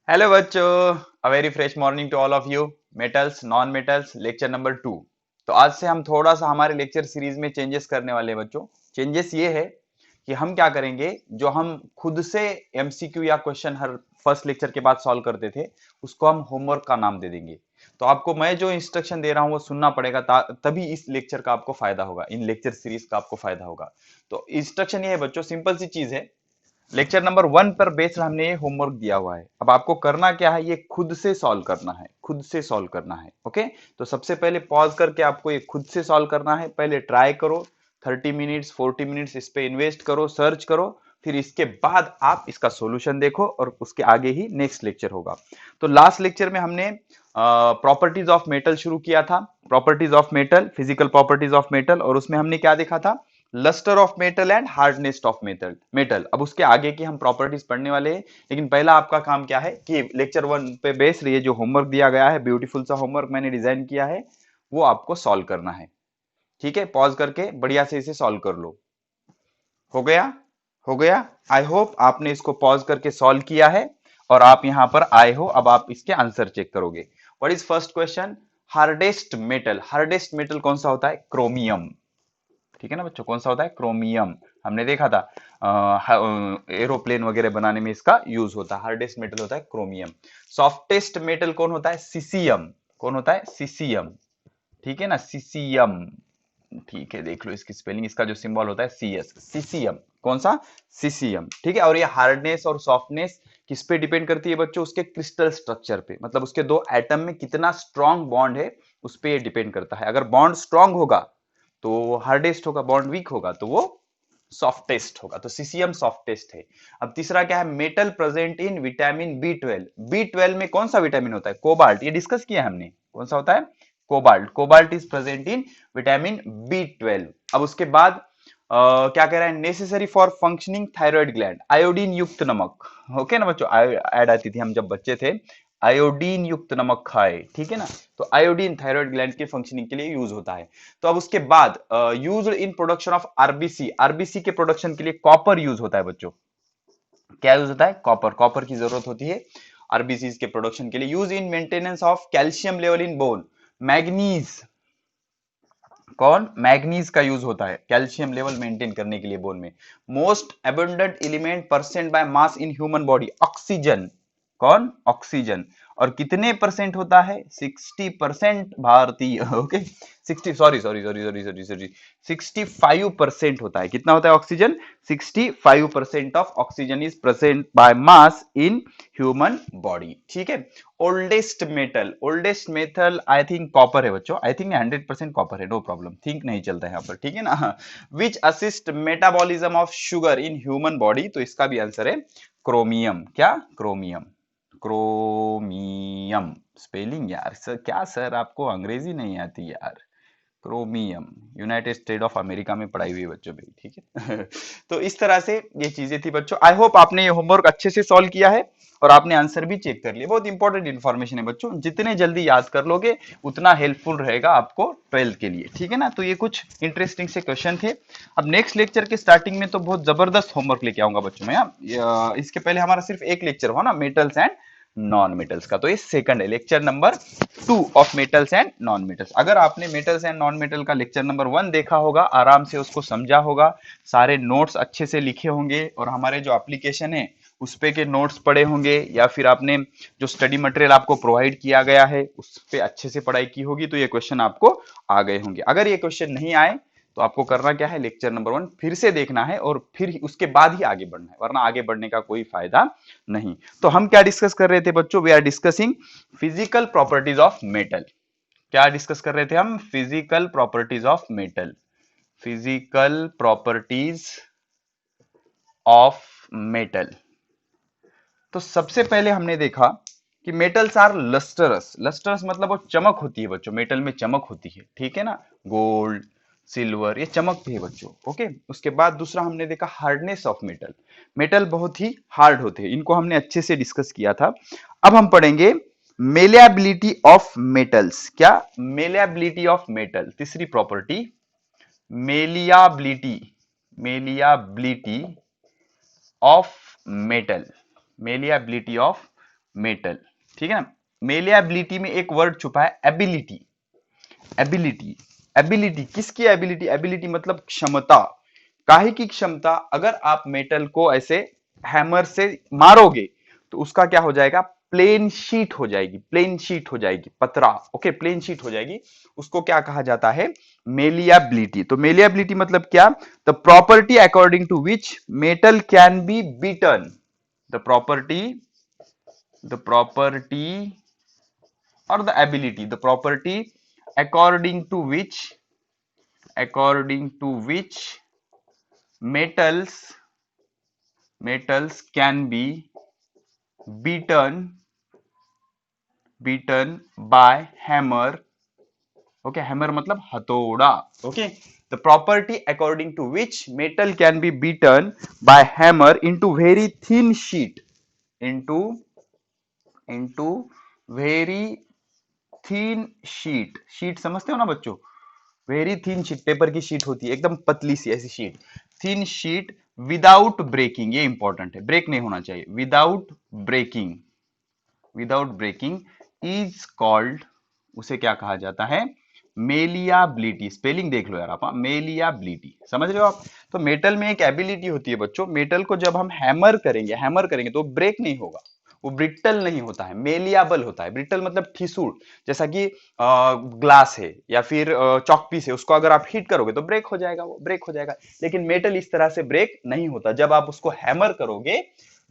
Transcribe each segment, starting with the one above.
Hello बच्चों, a very fresh morning to all of you. Metals non metals lecture number 2। तो आज से हम थोड़ा सा हमारे लेक्चर सीरीज में चेंजेस करने वाले हैं बच्चों। चेंजेस ये है कि हम क्या करेंगे, जो हम खुद से एमसीक्यू या क्वेश्चन हर फर्स्ट लेक्चर के बाद सॉल्व करते थे, उसको हम होमवर्क का नाम दे देंगे। तो आपको मैं जो इंस्ट्रक्शन दे रहा हूँ वो सुनना पड़ेगा, तभी इस लेक्चर का आपको फायदा होगा, इन लेक्चर सीरीज का आपको फायदा होगा। तो इंस्ट्रक्शन ये है बच्चों, सिंपल सी चीज है। लेक्चर नंबर 1 पर बेस्ड हमने ये होमवर्क दिया हुआ है। अब आपको करना क्या है, ये खुद से सॉल्व करना है, खुद से सॉल्व करना है। ओके, तो सबसे पहले पॉज करके आपको ये खुद से सॉल्व करना है। पहले ट्राई करो, 30 मिनट्स 40 मिनट्स इस पे इन्वेस्ट करो, सर्च करो। फिर इसके बाद आप इसका सॉल्यूशन देखो और उसके आगे ही नेक्स्ट लेक्चर होगा। तो लास्ट लेक्चर में हमने प्रॉपर्टीज ऑफ मेटल शुरू किया था। Properties of metal, physical properties of metal, और उसमें हमने क्या देखा था, lustre of metal and hardness of metal metal अब उसके आगे की हम प्रॉपर्टीज पढ़ने वाले हैं। लेकिन पहला आपका काम क्या है कि लेक्चर 1 पे बेस ये जो होमवर्क दिया गया है, ब्यूटीफुल सा होमवर्क मैंने डिजाइन किया है, वो आपको सॉल्व करना है। ठीक है, पॉज करके बढ़िया से इसे सॉल्व कर लो। हो गया? हो गया? आई होप आपने इसको पॉज करके सॉल्व किया है और आप यहां पर आए हो। अब आप इसके आंसर चेक करोगे। What is first question? Hardest metal. Hardest metal कौन सा होता है? क्रोमियम। ठीक है ना बच्चों, कौन सा होता है? क्रोमियम। हमने देखा था एरोप्लेन वगैरह बनाने में इसका यूज होता है। हार्डेस्ट मेटल होता है क्रोमियम। सॉफ्टेस्ट मेटल कौन होता है? सीसियम। कौन होता है? सीसियम। ठीक है ना, सीसियम। ठीक है, देख लो इसकी स्पेलिंग, इसका जो सिंबल होता है CS, सीसियम। कौन सा? सीसियम। ठीक है, और ये हार्डनेस और सॉफ्टनेस किस पे डिपेंड करती है बच्चों? उसके क्रिस्टल स्ट्रक्चर पे, मतलब उसके दो एटम में कितना स्ट्रॉन्ग बॉन्ड है, उस पे ये डिपेंड करता है। अगर बॉन्ड स्ट्रॉन्ग होगा तो वो हार्डेस्ट होगा, बॉन्ड वीक होगा तो वो सॉफ्टेस्ट होगा। तो सीसियम सॉफ्टेस्ट है। अब तीसरा क्या है? Metal present in vitamin B12। B12 में कौन सा विटामिन होता है? कोबाल्ट। ये डिस्कस किया है हमने, कौन सा होता है? Cobalt. Cobalt is present in vitamin B12। अब उसके बाद क्या कह रहा है? Necessary for functioning thyroid gland. Iodine युक्त नमक। ओके ना बच्चों, ऐड आती थी हम जब बच्चे थे, आयोडीन युक्त नमक खाए। ठीक है ना, तो आयोडीन थायराइड ग्लैंड के फंक्शनिंग के लिए यूज होता है। तो अब उसके बाद use in production of RBC. RBC के प्रोडक्शन के लिए कॉपर यूज होता है बच्चों। क्या यूज होता है? कॉपर। कॉपर की जरूरत होती है आरबीसी के प्रोडक्शन के लिए। Use in maintenance of calcium level in bone. Manganese. कौन? मैग्नीज का यूज होता है कैल्शियम लेवल मेंटेन करने के लिए बोन में। Most abundant element percent by mass in human body. Oxygen. कौन? ऑक्सीजन। और कितने परसेंट होता है? 60% भारतीय। Okay, 60, sorry sorry sorry sorry sorry sorry, 65% होता है। कितना होता है oxygen? 65% of oxygen is present by mass in human body. ठीक है। Oldest metal. Oldest metal I think copper है बच्चों। आई थिंक 100% कॉपर है, नो प्रॉब्लम, थिंक नहीं चलता है यहाँ पर। ठीक है ना। Which assist metabolism of sugar in human body. तो इसका भी आंसर है क्रोमियम। क्या? क्रोमियम। क्रोमियम। स्पेलिंग यार सर, क्या सर आपको अंग्रेजी नहीं आती यार? Chromium. United State of America में पढ़ाई हुई है बच्चों मेरी। ठीक है। तो इस तरह से ये चीजें थी बच्चों। आई होप आपने ये होमवर्क अच्छे से सॉल्व किया है और आपने आंसर भी चेक कर लिया। बहुत इंपॉर्टेंट इन्फॉर्मेशन है बच्चों, जितने जल्दी याद कर लोगे उतना हेल्पफुल रहेगा आपको 12th के लिए। ठीक है ना, तो ये कुछ इंटरेस्टिंग से क्वेश्चन थे। अब नेक्स्ट लेक्चर के स्टार्टिंग में तो बहुत जबरदस्त होमवर्क लेके आऊंगा बच्चों में। इसके पहले हमारा सिर्फ एक लेक्चर हुआ ना, मेटल्स एंड नॉन मेटल्स का, तो ये सेकंड है, lecture number 2 of metals and non metals. अगर आपने मेटल्स एंड नॉन मेटल का लेक्चर नंबर 1 देखा होगा, आराम से उसको समझा होगा, सारे नोट्स अच्छे से लिखे होंगे, और हमारे जो एप्लीकेशन है उस पे के नोट्स पढ़े होंगे, या फिर आपने जो स्टडी मटेरियल आपको प्रोवाइड किया गया है उस पे अच्छे से पढ़ाई की होगी, तो ये क्वेश्चन आपको आ गए होंगे। अगर ये क्वेश्चन नहीं आए तो आपको करना क्या है, लेक्चर नंबर 1 फिर से देखना है और फिर उसके बाद ही आगे बढ़ना है, वरना आगे बढ़ने का कोई फायदा नहीं। तो हम क्या डिस्कस कर रहे थे बच्चों? We are discussing physical properties of metal. क्या डिस्कस कर रहे थे हम? Physical properties of metal. Physical properties of metal. तो सबसे पहले हमने देखा कि मेटल्स आर लस्टरस। लस्टरस मतलब वो चमक होती है बच्चों, मेटल में चमक होती है। ठीक है ना, गोल्ड सिल्वर ये चमकते हैं बच्चों। ओके, उसके बाद दूसरा हमने देखा हार्डनेस ऑफ मेटल। मेटल बहुत ही हार्ड होते हैं, इनको हमने अच्छे से डिस्कस किया था। अब हम पढ़ेंगे मेलिएबिलिटी ऑफ मेटल्स। क्या? मेलिएबिलिटी ऑफ मेटल, तीसरी property malleability. Malleability of metal. Malleability of metal, ठीक है ना। मेलिएबिलिटी में एक वर्ड छुपा है एबिलिटी, एबिलिटी, एबिलिटी किसकी एबिलिटी, एबिलिटी मतलब क्षमता, काहे की क्षमता। अगर आप मेटल को ऐसे हैमर से मारोगे तो उसका क्या हो जाएगा, प्लेन शीट हो जाएगी, प्लेन शीट हो जाएगी, पतरा, ओके, प्लेन शीट हो जाएगी। उसको क्या कहा जाता है, मेलिएबिलिटी। तो मेलिएबिलिटी मतलब क्या, the property according to which metal can be beaten, the property, the property or the ability, the property according to which, according to which metals, metals can be beaten, beaten by hammer, okay, hammer मतलब हथौड़ा, okay, the property according to which metal can be beaten by hammer into very thin sheet, into very thin sheet, sheet समझते हो ना बच्चों, very thin sheet, paper की sheet होती है एकदम पतली सी ऐसी sheet, thin sheet without breaking, ये इंपॉर्टेंट है, ब्रेक नहीं होना चाहिए, without breaking, without breaking is called, उसे क्या कहा जाता है, मेलियाबिलिटी। स्पेलिंग देख लो यार आप, मेलियाबिलिटी, समझ रहे हो आप। तो मेटल में एक एबिलिटी होती है बच्चों, मेटल को जब हम हैमर करेंगे, हैमर करेंगे तो ब्रेक नहीं होगा, वो ब्रिटल नहीं होता है, मेलियाबल होता है। ब्रिटल मतलब ठिसूल, जैसा कि ग्लास है या फिर चॉक पीस है, उसको अगर आप हिट करोगे तो ब्रेक हो जाएगा, वो ब्रेक हो जाएगा। लेकिन मेटल इस तरह से ब्रेक नहीं होता, जब आप उसको हैमर करोगे,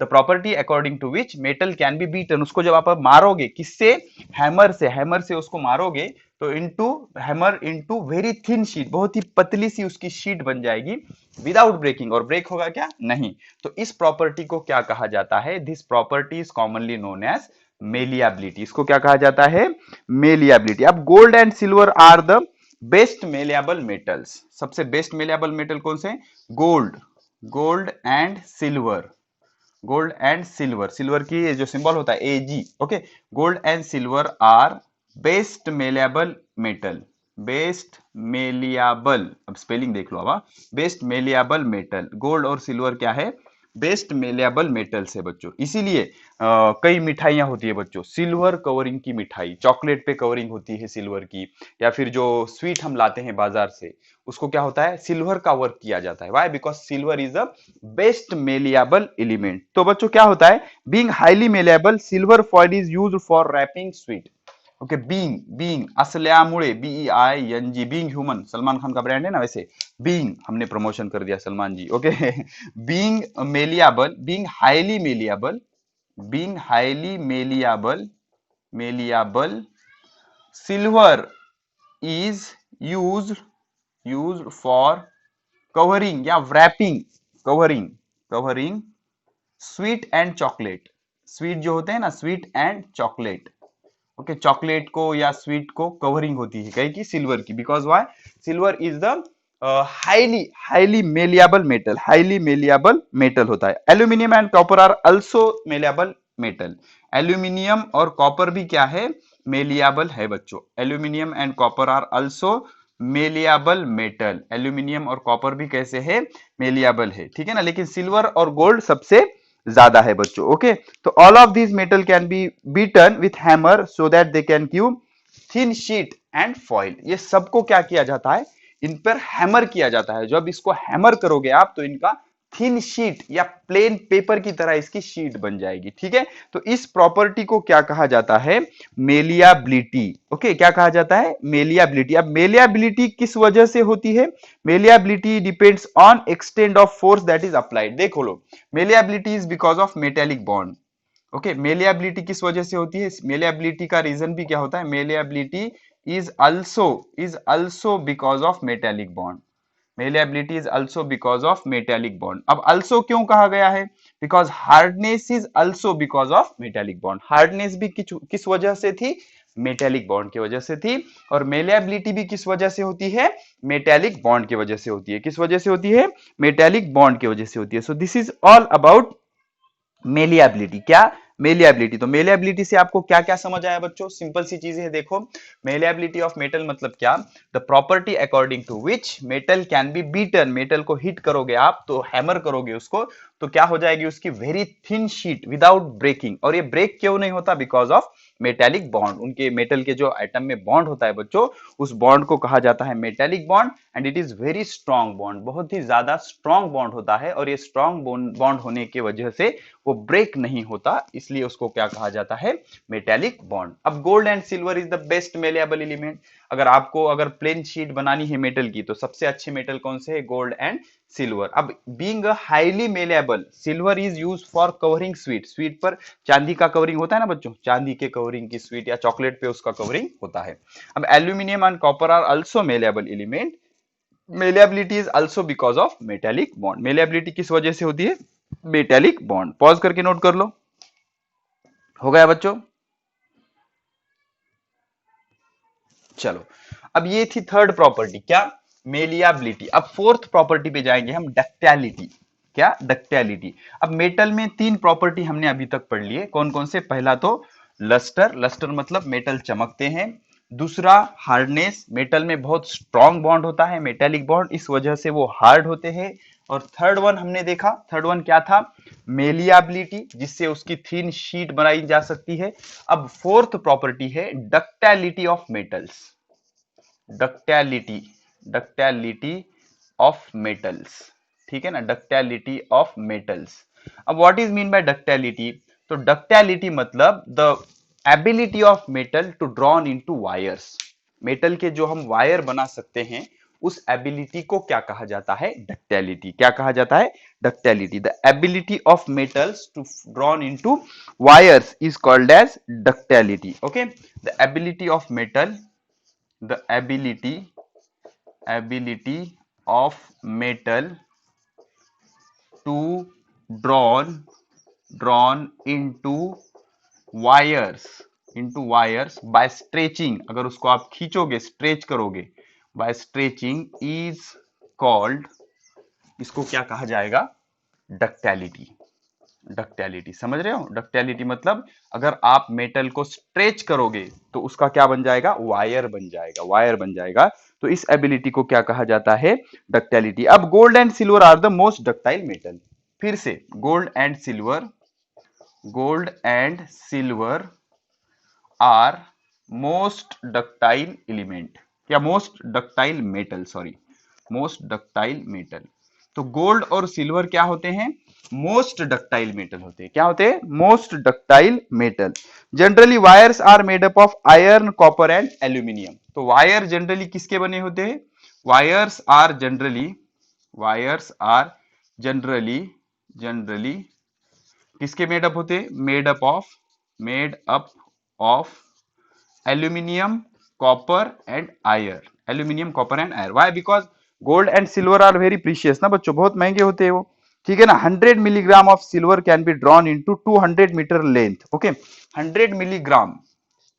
the property according to which metal can be beaten, उसको जब आप मारोगे किससे, हैमर से, हैमर से उसको मारोगे तो into hammer into very thin sheet, बहुत ही पतली सी उसकी शीट बन जाएगी विदाउट ब्रेकिंग, और ब्रेक होगा क्या, नहीं। तो इस प्रॉपर्टी को क्या कहा जाता है, this property is commonly known as malleability. इसको क्या कहा जाता है, मेलिएबिलिटी। अब gold and silver are the best malleable metals, सबसे बेस्ट मेलिएबल मेटल कौन से, gold, gold and silver, gold and silver, silver की जो सिंबल होता है AG, okay, gold and silver are best malleable metal, best malleable, अब spelling देख लो अब, बेस्ट मेलिएबल मेटल, गोल्ड और सिल्वर क्या है, बेस्ट मेलिएबल मेटल्स है बच्चों। इसीलिए कई मिठाइयां होती है बच्चों, सिल्वर कवरिंग की मिठाई, चॉकलेट पे कवरिंग होती है सिल्वर की, या फिर जो स्वीट हम लाते हैं बाजार से, उसको क्या होता है, सिल्वर का वर्क किया जाता है। Why, because silver is a best malleable element. तो बच्चों क्या होता है, being highly malleable silver foil is used for wrapping sweet, okay, being, being असल्यामुळे, BEING, being human, Salman Khan का ब्रांड है ना, वैसे बीइंग, हमने प्रमोशन कर दिया Salman ji, okay, being malleable, being highly malleable, being highly malleable, malleable silver is used, used for covering या wrapping, covering, covering sweet and chocolate, sweet जो होते हैं ना, sweet and chocolate, okay, chocolate को या स्वीट को कवरिंग होती है कहीं की सिल्वर की, because why, silver is the highly, highly malleable metal, highly malleable metal होता है। Aluminium and copper are also malleable metal, aluminium और कॉपर भी क्या है, मेलिएबल है बच्चों, aluminium and copper are also malleable metal, aluminium और कॉपर भी कैसे है, मेलिएबल है, ठीक है ना। लेकिन सिल्वर और गोल्ड सबसे ज्यादा है बच्चों, ओके। तो all of this metal can be beaten with hammer so that they can give thin sheet and foil, ये सबको क्या किया जाता है, इन पर हैमर किया जाता है। जब इसको हैमर करोगे आप तो इनका थिन शीट या प्लेन पेपर की तरह इसकी शीट बन जाएगी, ठीक है। तो इस प्रॉपर्टी को क्या कहा जाता है, मेलिएबिलिटी, ओके, क्या कहा जाता है, मेलिएबिलिटी। अब मेलिएबिलिटी किस वजह से होती है, malleability depends on extent of force that is applied. देखो लो, malleability is because of metallic bond, okay, malleability किस वजह से होती है, मेलिएबिलिटी का रीजन भी क्या होता है, malleability is also because of metallic bond, malleability is also because of metallic bond। अब also क्यों कहा गया है, because hardness is also because of metallic bond, hardness भी किस वजह से थी, मेटेलिक बॉन्ड की वजह से थी। और मेलिएबिलिटी भी किस वजह से होती है, मेटेलिक बॉन्ड की वजह से होती है, किस वजह से होती है, मेटेलिक बॉन्ड की वजह से होती है। So this is all about malleability. क्या, मेलिएबिलिटी। तो मेलिएबिलिटी से आपको क्या क्या समझ आया बच्चों, सिंपल सी चीजें है, देखो, मेलिएबिलिटी ऑफ मेटल मतलब क्या, the property according to which metal can be beaten, metal को हिट करोगे आप तो हैमर करोगे उसको तो क्या हो जाएगी उसकी very thin sheet without breaking. और ये ब्रेक क्यों नहीं होता? Because of metallic bond. उनके मेटल के जो एटम में बॉन्ड होता है बच्चों, उस बॉन्ड को कहा जाता है metallic bond and it is very strong bond, बहुत ही ज्यादा स्ट्रॉन्ग बॉन्ड होता है। और ये स्ट्रॉन्ग बॉन्ड होने की वजह से वो ब्रेक नहीं होता, इसलिए उसको क्या कहा जाता है? Metallic bond. अब gold and silver is the best malleable element. अगर प्लेन शीट बनानी है मेटल की तो सबसे अच्छे मेटल कौन से है? Gold and silver. अब being a highly malleable, silver is used for covering sweet. Sweet पर चांदी का कवरिंग होता है ना बच्चों, चांदी के कवरिंग की स्वीट या चॉकलेट पे उसका कवरिंग होता है। अब aluminium and copper are also malleable element. Malleability is also because of metallic bond. Malleability किस वजह से होती है? Metallic bond. पॉज करके नोट कर लो। हो गया बच्चों? चलो, अब ये थी थर्ड प्रॉपर्टी, क्या? मेलियाबिलिटी। अब फोर्थ प्रॉपर्टी पे जाएंगे हम, डक्टिलिटी। क्या? डक्टिलिटी। अब मेटल में तीन प्रॉपर्टी हमने अभी तक पढ़ लिए, कौन कौन से? पहला तो लस्टर, लस्टर मतलब मेटल चमकते हैं। दूसरा हार्डनेस, मेटल में बहुत स्ट्रॉन्ग बॉन्ड होता है, मेटेलिक बॉन्ड, इस वजह से वो हार्ड होते हैं। और थर्ड वन हमने देखा, थर्ड वन क्या था? मेलियाबिलिटी, जिससे उसकी थिन शीट बनाई जा सकती है। अब फोर्थ प्रॉपर्टी है ductility of metals. Ductility, ductility of metals, ठीक है ना? Ductility of metals. अब what is mean by ductility? तो डक्टिलिटी मतलब the ability of metal to drawn into wires. Metal के जो हम वायर बना सकते हैं, उस एबिलिटी को क्या कहा जाता है? डक्टिलिटी। क्या कहा जाता है? Ductility. The ability of metals to drawn into wires is called as ductility. Okay, the ability of metal, the ability of metal to drawn into wires by stretching। अगर उसको आप खींचोगे, स्ट्रेच करोगे, by stretching is called, इसको क्या कहा जाएगा? Ductility. Ductility समझ रहे हो? डक्टिलिटी मतलब अगर आप मेटल को स्ट्रेच करोगे तो उसका क्या बन जाएगा? वायर बन जाएगा, वायर बन जाएगा। तो इस एबिलिटी को क्या कहा जाता है? डक्टिलिटी। अब gold and silver are the most ductile metal. फिर से gold and silver are most ductile element, या most ductile metal, sorry, most ductile metal. तो गोल्ड और सिल्वर क्या होते हैं? मोस्ट डक्टाइल मेटल होते हैं। क्या होते हैं? Most ductile metal. Generally wires are made up of iron, copper and aluminium. तो वायर जनरली किसके बने होते हैं? वायर्स आर जनरली किसके मेड अप होते हैं? Made up of aluminium, copper and iron. Aluminium, copper and iron. Why? Because gold and silver are very precious ना बच्चों, बहुत महंगे होते हैं वो, ठीक है ना? 100 milligram of silver can be drawn into 200 metre length. Okay, 100 milligram,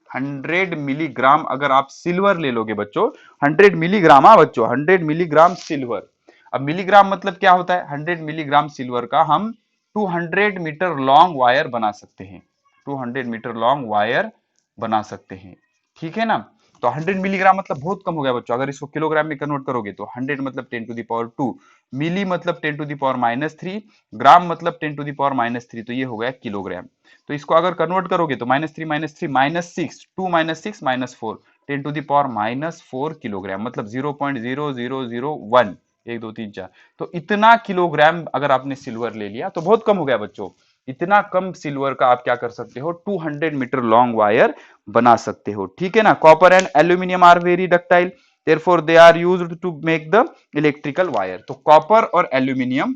100 milligram अगर आप सिल्वर ले लोगे बच्चों, 100 मिलीग्राम, हाँ बच्चों, 100 मिलीग्राम सिल्वर। अब मिलीग्राम मतलब क्या होता है? 100 मिलीग्राम सिल्वर का हम 200 मीटर लॉन्ग वायर बना सकते हैं, 200 मीटर लॉन्ग वायर बना सकते हैं, ठीक है ना? तो 100 मिलीग्राम मतलब बहुत कम हो गया बच्चों। अगर इसको किलोग्राम में कन्वर्ट करोगे तो 100 मतलब 10 टू द पावर 2, मिली मतलब 10 टू द पावर -3, ग्राम मतलब 10 टू द पावर -3, तो ये हो गया किलोग्राम। तो इसको अगर कन्वर्ट करोगे तो -3 -3 -6, 2 -6 -4, 10 टू द पावर -4 किलोग्राम, मतलब 0.0001, 1 2 3 4। तो इतना किलोग्राम अगर आपने सिल्वर ले लिया तो बहुत कम हो गया बच्चों। इतना कम सिल्वर का आप क्या कर सकते हो? 200 मीटर लॉन्ग वायर बना सकते हो, ठीक है ना? Copper and aluminium are very ductile, therefore they are used to make the electrical wire। तो कॉपर और aluminium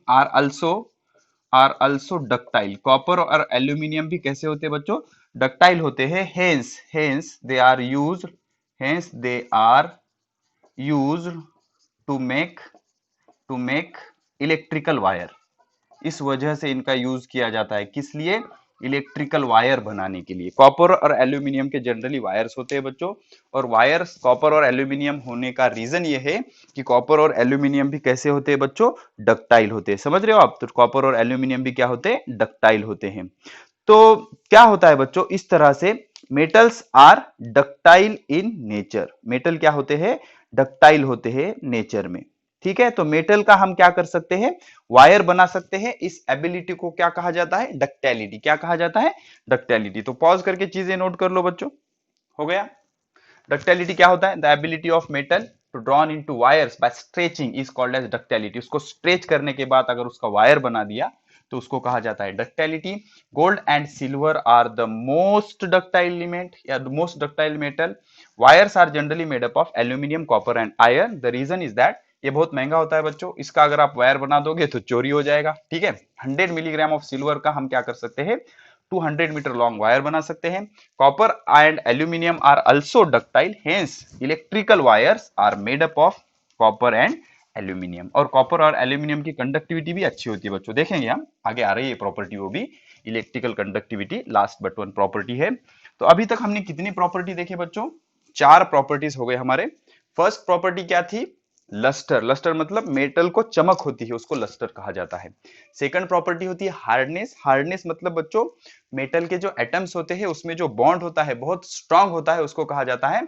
are also ductile. Copper और एल्यूमिनियम भी कैसे होते हैं बच्चों? डक्टाइल होते हैं। Hence they are used to make electrical wire. इस वजह से इनका यूज किया जाता है, किस लिए? इलेक्ट्रिकल वायर बनाने के लिए। कॉपर और एल्यूमिनियम के जनरली वायर्स होते हैं बच्चों, और वायर्स कॉपर और एल्यूमिनियम होने का रीजन ये है कि कॉपर और एल्यूमिनियम भी कैसे होते हैं बच्चों? डक्टाइल होते हैं। समझ रहे हो आप? तो कॉपर और एल्यूमिनियम भी क्या होते हैं? डक्टाइल होते हैं। तो क्या होता है बच्चों? इस तरह से metals are ductile in nature. Metal क्या होते हैं? डक्टाइल होते हैं नेचर में। ठीक है, तो मेटल का हम क्या कर सकते हैं, वायर बना सकते हैं। इस एबिलिटी को क्या कहा जाता है, डक्टिलिटी। क्या कहा जाता है, डक्टिलिटी। तो पॉज करके चीजें नोट कर लो बच्चों, हो गया। डक्टिलिटी क्या होता है, the ability of metal to drawn into wires by stretching is called as ductility. उसको स्ट्रेच करने के बाद अगर उसका वायर बना दिया तो उसको कहा जाता है ductility. Gold and silver are the most ductile element या most ductile metal. Wires are generally made up of aluminium, copper and iron. The reason is that ये बहुत महंगा होता है बच्चों, इसका अगर आप वायर बना दोगे तो चोरी हो जाएगा। ठीक है, 100 मिलीग्राम ऑफ सिल्वर का हम क्या कर सकते हैं, 200 मीटर लॉन्ग वायर बना सकते हैं। Copper and aluminium are also ductile, hence electrical wires are made up of copper and aluminium. और कॉपर और एल्यूमिनियम की कंडक्टिविटी भी अच्छी होती है बच्चों, देखेंगे हम आगे आ रही है प्रॉपर्टी, वो भी electrical conductivity last but one property है। तो अभी तक हमने कितनी प्रॉपर्टी देखे बच्चों, 4 प्रॉपर्टीज हो गए हमारे। फर्स्ट प्रॉपर्टी क्या थी, लस्टर। लस्टर मतलब मेटल को चमक होती है, उसको लस्टर कहा जाता है। सेकंड प्रॉपर्टी होती है हार्डनेस। हार्डनेस मतलब बच्चों मेटल के जो एटम्स होते हैं उसमें जो बॉन्ड होता है बहुत स्ट्रांग होता है, उसको कहा जाता है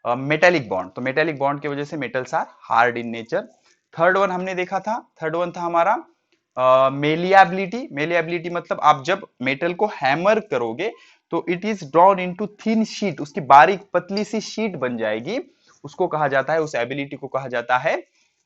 मेटेलिक बॉन्ड। तो मेटेलिक बॉन्ड की वजह से metals are hard in nature. Third one हमने देखा था, थर्ड वन था हमारा मेलिएबिलिटी। मेलिएबिलिटी मतलब आप जब मेटल को हैमर करोगे तो it is drawn into thin sheet, उसकी बारीक पतली सी शीट बन जाएगी, उसको कहा जाता है, उस एबिलिटी को कहा जाता है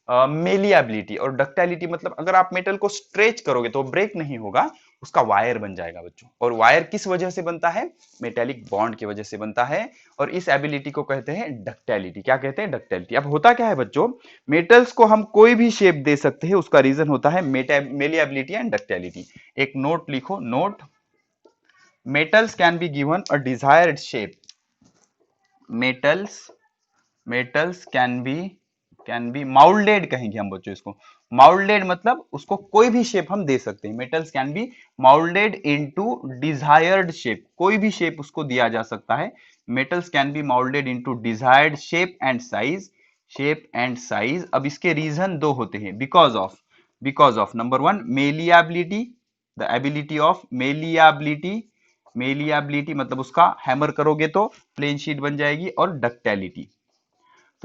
मेलिएबिलिटी। और डक्टिलिटी मतलब अगर आप मेटल को स्ट्रेच करोगे तो ब्रेक नहीं होगा, उसका वायर बन जाएगा बच्चों। और वायर किस वजह से बनता है, मेटेलिक बॉन्ड की वजह से बनता है। और इस एबिलिटी को कहते हैं डक्टिलिटी। क्या कहते हैं, डक्टिलिटी। अब होता क्या है बच्चों, मेटल्स को हम कोई भी शेप दे सकते हैं, उसका रीजन होता है मेलिएबिलिटी एंड डक्टिलिटी। एक नोट लिखो, note, metals can be given a desired shape. metals can be molded कहेंगे हम बच्चों इसको। molded मतलब उसको कोई भी शेप हम दे सकते हैं। metals can be molded into desired shape, कोई भी शेप उसको दिया जा सकता है। metals can be molded into desired shape and size, shape and size। अब इसके रीजन दो होते हैं, because of number one malleability, the ability of malleability मतलब उसका हैमर करोगे तो प्लेन शीट बन जाएगी। और डक्टिलिटी,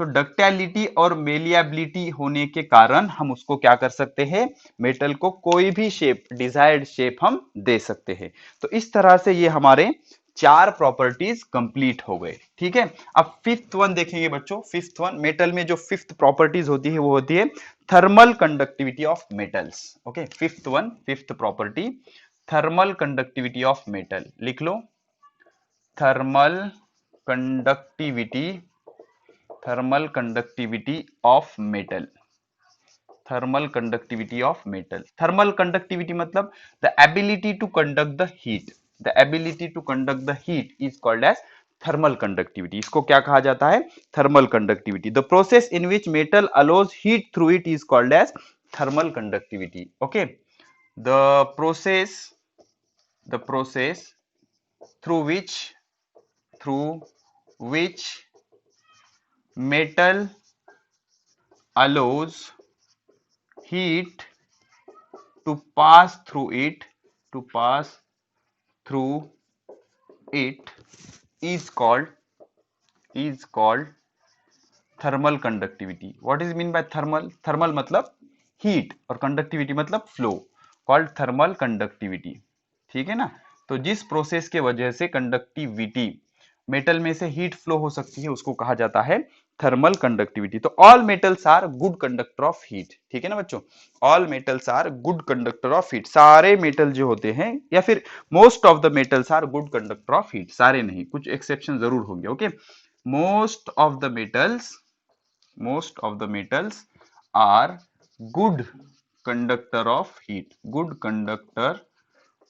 तो डक्टिलिटी और मेलिएबिलिटी होने के कारण हम उसको क्या कर सकते हैं, मेटल को कोई भी शेप, डिजायर्ड शेप हम दे सकते हैं। तो इस तरह से ये हमारे 4 प्रॉपर्टीज कंप्लीट हो गए। ठीक है, अब फिफ्थ वन देखेंगे बच्चों। फिफ्थ वन, मेटल में जो फिफ्थ प्रॉपर्टीज होती है वो होती है thermal conductivity of metals. Okay, fifth one, fifth property, thermal conductivity of metal. लिख लो, thermal conductivity, thermal conductivity of metal, thermal conductivity of metal. Thermal conductivity मतलब the ability to conduct the heat, the ability to conduct the heat is called as thermal conductivity. इसको क्या कहा जाता है, thermal conductivity. The process in which metal allows heat through it is called as thermal conductivity. Okay, the process, the process through which metal allows heat to pass through it, to pass through it is called thermal conductivity. What is mean by thermal, thermal मतलब heat और conductivity मतलब flow, called thermal conductivity. ठीक है ना, तो जिस process के वजह से कंडक्टिविटी, मेटल में से हीट फ्लो हो सकती है, उसको कहा जाता है थर्मल कंडक्टिविटी। तो all metals are good conductor of heat. ठीक है ना बच्चों, all metals are good conductor of heat. सारे मेटल जो होते हैं, या फिर most of the metals are good conductor of heat. सारे नहीं, कुछ एक्सेप्शन जरूर होंगे। Okay, most of the metals, most of the metals are good conductor of heat, good conductor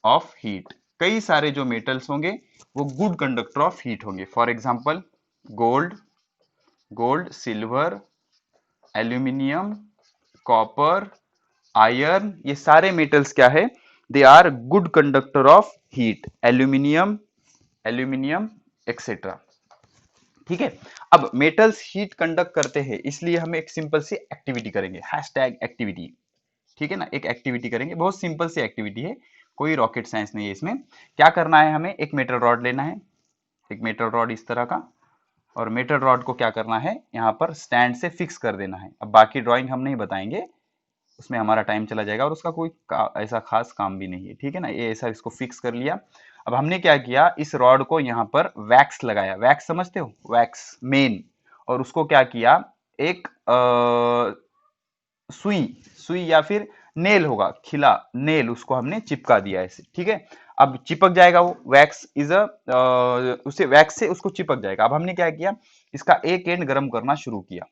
of heat। कई सारे जो मेटल्स होंगे वो गुड कंडक्टर ऑफ हीट होंगे। For example gold, silver, aluminium, copper, iron, ये सारे मेटल्स क्या है, they are good conductor of heat. Aluminium etcetera. ठीक है, अब मेटल्स हीट कंडक्ट करते हैं, इसलिए हम एक सिंपल सी एक्टिविटी करेंगे, हैशटैग एक्टिविटी। ठीक है ना, एक एक्टिविटी करेंगे, बहुत सिंपल सी एक्टिविटी है, कोई रॉकेट साइंस नहीं है इसमें। क्या करना है, हमें एक मेटल रॉड लेना है, एक मेटल रॉड इस तरह का, और मेटल रॉड को क्या करना है, यहाँ पर स्टैंड से फिक्स कर देना है। अब बाकी ड्राइंग हम नहीं बताएंगे, उसमें हमारा टाइम चला जाएगा और उसका कोई ऐसा खास काम भी नहीं है, ठीक है ना। ये ऐसा इसको फिक्स कर लिया। अब हमने क्या किया, इस रॉड को यहाँ पर वैक्स लगाया, वैक्स समझते हो, वैक्स मेन, और उसको क्या किया, एक सुई, सुई या फिर नेल होगा, खिला नेल, उसको हमने चिपका दिया ऐसे, ठीक है। अब चिपक जाएगा वो, वैक्स इज अ उसे वैक्स से उसको चिपक जाएगा। अब हमने क्या किया, इसका एक एंड गर्म करना शुरू किया,